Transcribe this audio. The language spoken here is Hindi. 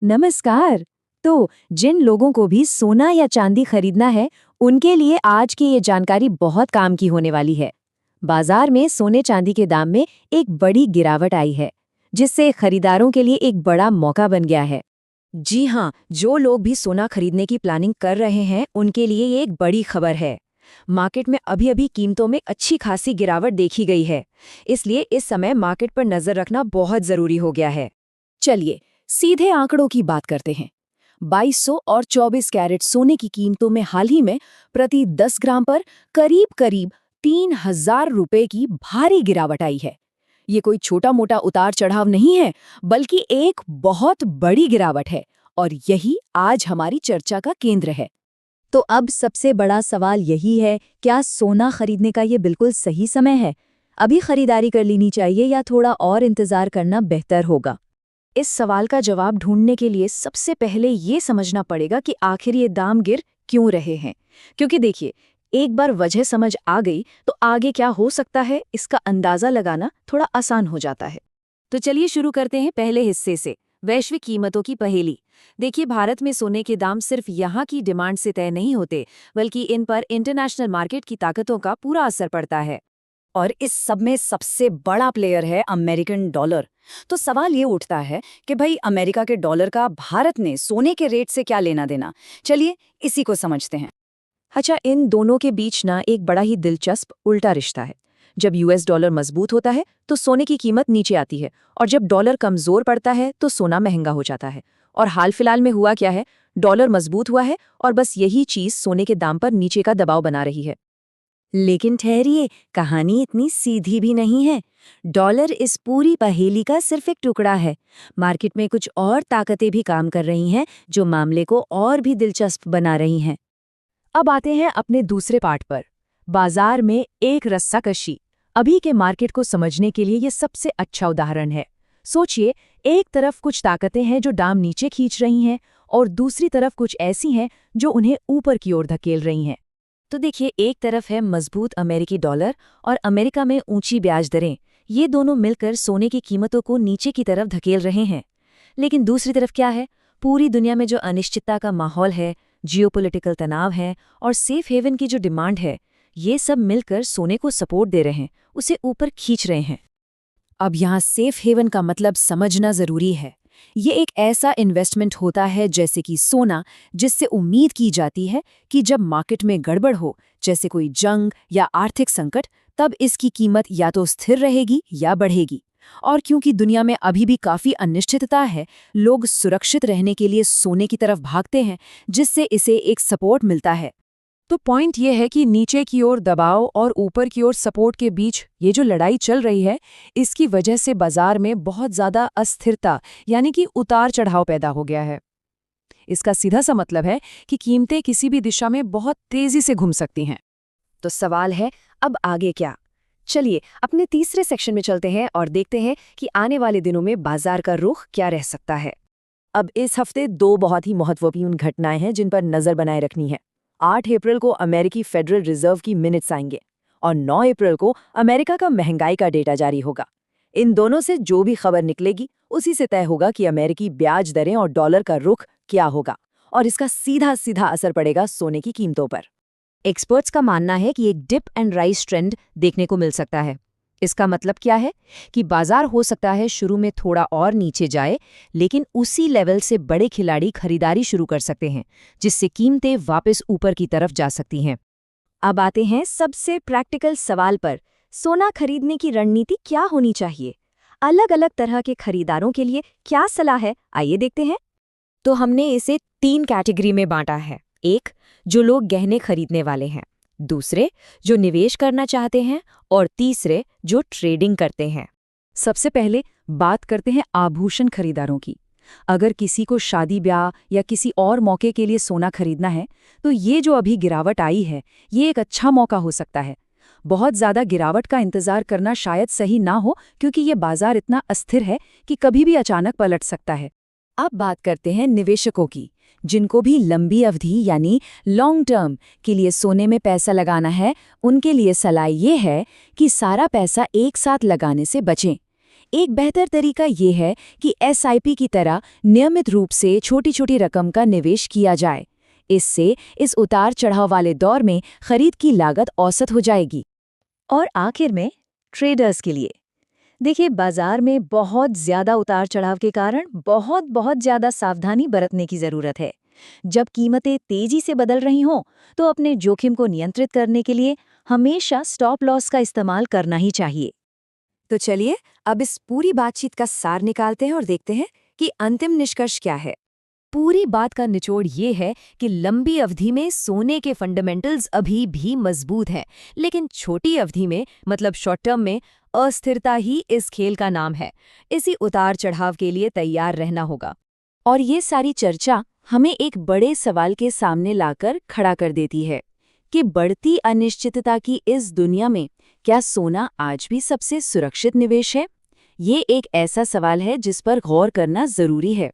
नमस्कार। तो जिन लोगों को भी सोना या चांदी खरीदना है, उनके लिए आज की ये जानकारी बहुत काम की होने वाली है। बाजार में सोने चांदी के दाम में एक बड़ी गिरावट आई है, जिससे खरीदारों के लिए एक बड़ा मौका बन गया है। जी हाँ, जो लोग भी सोना खरीदने की प्लानिंग कर रहे हैं, उनके लिए ये एक बड़ी खबर है। मार्केट में अभी-अभी कीमतों में अच्छी खासी गिरावट देखी गई है, इसलिए इस समय मार्केट पर नजर रखना बहुत जरूरी हो गया है। चलिए सीधे आंकड़ों की बात करते हैं। 2200 और 24 कैरेट सोने की कीमतों में हाल ही में प्रति 10 ग्राम पर करीब-करीब 3000 रुपए की भारी गिरावट आई है। ये कोई छोटा-मोटा उतार चढ़ाव नहीं है, बल्कि एक बहुत बड़ी गिरावट है, और यही आज हमारी चर्चा का केंद्र है। तो अब सबसे बड़ा सवाल यही है, क्या सोना खरीदने का ये बिल्कुल सही समय है? अभी खरीदारी कर लेनी चाहिए या थोड़ा और इंतजार करना बेहतर होगा? इस सवाल का जवाब ढूंढने के लिए सबसे पहले ये समझना पड़ेगा कि आखिर ये दाम गिर क्यों रहे हैं। क्योंकि देखिए, एक बार वजह समझ आ गई तो आगे क्या हो सकता है, इसका अंदाजा लगाना थोड़ा आसान हो जाता है। तो चलिए शुरू करते हैं पहले हिस्से से, वैश्विक कीमतों की पहेली। देखिए, भारत में सोने के दाम सिर्फ यहाँ की डिमांड से तय नहीं होते, बल्कि इन पर इंटरनेशनल मार्केट की ताकतों का पूरा असर पड़ता है। और इस सब में सबसे बड़ा प्लेयर है अमेरिकन डॉलर। तो सवाल ये उठता है कि भाई, अमेरिका के डॉलर का भारत ने सोने के रेट से क्या लेना देना। चलिए इसी को समझते हैं। अच्छा, इन दोनों के बीच ना एक बड़ा ही दिलचस्प उल्टा रिश्ता है। जब यूएस डॉलर मजबूत होता है तो सोने की कीमत नीचे आती है, और जब डॉलर कमजोर पड़ता है तो सोना महंगा हो जाता है। और हाल फिलहाल में हुआ क्या है, डॉलर मजबूत हुआ है और बस यही चीज सोने के दाम पर नीचे का दबाव बना रही है। लेकिन ठहरिए, कहानी इतनी सीधी भी नहीं है। डॉलर इस पूरी पहेली का सिर्फ एक टुकड़ा है। मार्केट में कुछ और ताकतें भी काम कर रही हैं, जो मामले को और भी दिलचस्प बना रही हैं। अब आते हैं अपने दूसरे पार्ट पर, बाजार में एक रस्साकशी। अभी के मार्केट को समझने के लिए ये सबसे अच्छा उदाहरण है। सोचिए, एक तरफ कुछ ताकतें हैं जो दाम नीचे खींच रही हैं, और दूसरी तरफ कुछ ऐसी हैं जो उन्हें ऊपर की ओर धकेल रही हैं। तो देखिए, एक तरफ है मजबूत अमेरिकी डॉलर और अमेरिका में ऊंची ब्याज दरें। ये दोनों मिलकर सोने की कीमतों को नीचे की तरफ धकेल रहे हैं। लेकिन दूसरी तरफ क्या है? पूरी दुनिया में जो अनिश्चितता का माहौल है, जियोपॉलिटिकल तनाव है और सेफ हेवन की जो डिमांड है, ये सब मिलकर सोने को सपोर्ट दे रहे हैं, उसे ऊपर खींच रहे हैं। अब यहाँ सेफ हेवन का मतलब समझना जरूरी है। ये एक ऐसा इन्वेस्टमेंट होता है, जैसे कि सोना, जिससे उम्मीद की जाती है कि जब मार्केट में गड़बड़ हो, जैसे कोई जंग या आर्थिक संकट, तब इसकी कीमत या तो स्थिर रहेगी या बढ़ेगी। और क्योंकि दुनिया में अभी भी काफी अनिश्चितता है, लोग सुरक्षित रहने के लिए सोने की तरफ भागते हैं, जिससे इसे एक सपोर्ट मिलता है। तो पॉइंट ये है कि नीचे की ओर दबाव और ऊपर की ओर सपोर्ट के बीच ये जो लड़ाई चल रही है, इसकी वजह से बाजार में बहुत ज़्यादा अस्थिरता, यानी कि उतार चढ़ाव पैदा हो गया है। इसका सीधा सा मतलब है कि कीमतें किसी भी दिशा में बहुत तेजी से घूम सकती हैं। तो सवाल है, अब आगे क्या? चलिए अपने तीसरे सेक्शन में चलते हैं और देखते हैं कि आने वाले दिनों में बाजार का रुख क्या रह सकता है। अब इस हफ्ते दो बहुत ही महत्वपूर्ण घटनाएं हैं जिन पर नजर बनाए रखनी है। 8 अप्रैल को अमेरिकी फेडरल रिजर्व की मिनट्स आएंगे, और 9 अप्रैल को अमेरिका का महंगाई का डेटा जारी होगा। इन दोनों से जो भी खबर निकलेगी, उसी से तय होगा कि अमेरिकी ब्याज दरें और डॉलर का रुख क्या होगा, और इसका सीधा सीधा असर पड़ेगा सोने की कीमतों पर। एक्सपर्ट्स का मानना है कि एक डिप एंड राइज ट्रेंड देखने को मिल सकता है। इसका मतलब क्या है कि बाजार हो सकता है शुरू में थोड़ा और नीचे जाए, लेकिन उसी लेवल से बड़े खिलाड़ी खरीदारी शुरू कर सकते हैं, जिससे कीमतें वापस ऊपर की तरफ जा सकती हैं। अब आते हैं सबसे प्रैक्टिकल सवाल पर, सोना खरीदने की रणनीति क्या होनी चाहिए? अलग अलग तरह के खरीदारों के लिए क्या सलाह है, आइए देखते हैं। तो हमने इसे 3 कैटेगरी में बांटा है। एक, जो लोग गहने खरीदने वाले हैं। दूसरे, जो निवेश करना चाहते हैं। और तीसरे, जो ट्रेडिंग करते हैं। सबसे पहले बात करते हैं आभूषण खरीदारों की। अगर किसी को शादी ब्याह या किसी और मौके के लिए सोना खरीदना है, तो ये जो अभी गिरावट आई है, ये एक अच्छा मौका हो सकता है। बहुत ज़्यादा गिरावट का इंतजार करना शायद सही ना हो, क्योंकि ये बाजार इतना अस्थिर है कि कभी भी अचानक पलट सकता है। अब बात करते हैं निवेशकों की, जिनको भी लंबी अवधि यानी लॉन्ग टर्म के लिए सोने में पैसा लगाना है। उनके लिए सलाह ये है कि सारा पैसा एक साथ लगाने से बचें। एक बेहतर तरीका ये है कि एसआईपी की तरह नियमित रूप से छोटी छोटी रकम का निवेश किया जाए। इससे इस उतार चढ़ाव वाले दौर में खरीद की लागत औसत हो जाएगी। और आखिर में ट्रेडर्स के लिए देखिए, बाजार में बहुत ज्यादा उतार चढ़ाव के कारण बहुत ज्यादा सावधानी बरतने की जरूरत है। जब कीमतें तेजी से बदल रही हों तो अपने जोखिम को नियंत्रित करने के लिए हमेशा स्टॉप लॉस का इस्तेमाल करना ही चाहिए। तो चलिए अब इस पूरी बातचीत का सार निकालते हैं और देखते हैं कि अंतिम निष्कर्ष क्या है। पूरी बात का निचोड़ ये है कि लंबी अवधि में सोने के फंडामेंटल्स अभी भी मजबूत हैं, लेकिन छोटी अवधि में मतलब शॉर्ट टर्म में अस्थिरता ही इस खेल का नाम है। इसी उतार चढ़ाव के लिए तैयार रहना होगा। और ये सारी चर्चा हमें एक बड़े सवाल के सामने लाकर खड़ा कर देती है कि बढ़ती अनिश्चितता की इस दुनिया में क्या सोना आज भी सबसे सुरक्षित निवेश है? ये एक ऐसा सवाल है जिस पर गौर करना जरूरी है।